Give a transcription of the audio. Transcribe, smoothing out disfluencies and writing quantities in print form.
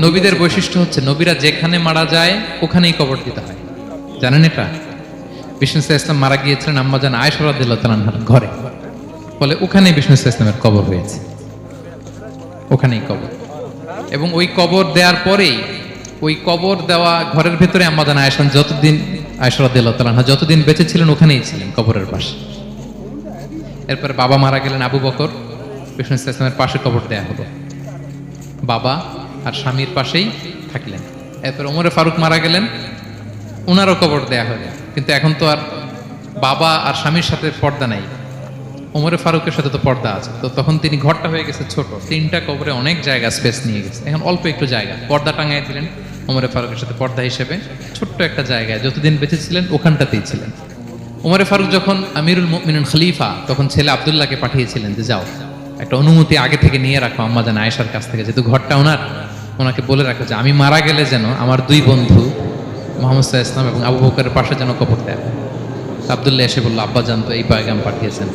নবীদের বৈশিষ্ট্য হচ্ছে নবীরা যেখানে মারা যায় ওখানেই কবর দিতে হয়। জানেন এটা? বিষ্ণু ইসলাম মারা গিয়েছিলেন আম্মাজান আয়েশা রাদিয়াল্লাহু তাআলা আনহার ঘরে, ফলে ওখানেই বিষ্ণু ইসলামের কবর হয়েছে, ওখানেই কবর। এবং ওই কবর দেওয়ার পরেই ওই কবর দেওয়া ঘরের ভেতরে আম্মাজান আয়েশা যতদিন আয়েশা রাদিয়াল্লাহু তাআলা আনহা যতদিন বেঁচে ছিলেন ওখানেই ছিলেন কবরের পাশে। এরপর বাবা মারা গেলেন আবু বকর, বিষ্ণু ইসলামের পাশে কবর দেয়া হলো, বাবা আর স্বামীর পাশেই থাকলেন। এরপর ওমরে ফারুক মারা গেলেন, ওনারও কবর দেয়া হলো। কিন্তু এখন তো আর বাবা আর স্বামীর সাথে পর্দা নাই, ওমরে ফারুকের সাথে তো পর্দা আছে। তো তখন তিনি ঘরটা হয়ে গেছে ছোট, তিনটা কবরে অনেক জায়গা স্পেস নিয়ে গেছে, এখন অল্প একটু জায়গা পর্দা টাঙাই দিলেন ওমরে ফারুকের সাথে পর্দা হিসেবে ছোট্ট একটা জায়গায়, যতদিন বেঁচে ছিলেন ওখানটাতেই ছিলেন। ওমরে ফারুক যখন আমিরুল মুমিনিন খলিফা, তখন ছেলে আব্দুল্লাহকে পাঠিয়েছিলেন যে যাও একটা অনুমতি আগে থেকে নিয়ে রাখো আম্মাজান আয়েশার কাছ থেকে, যেহেতু ঘরটা ওনার, ওনাকে বলে রাখো যে আমি মারা গেলে যেন আমার দুই বন্ধু মুহাম্মদ সাল্লাল্লাহু আলাইহি ওয়াসাল্লাম এবং আবু বকরের পাশে যেন কবর দেয়। আব্দুল্লাহ এসে বলল, আব্বা জান তো এই পয়গাম পাঠিয়েছেন।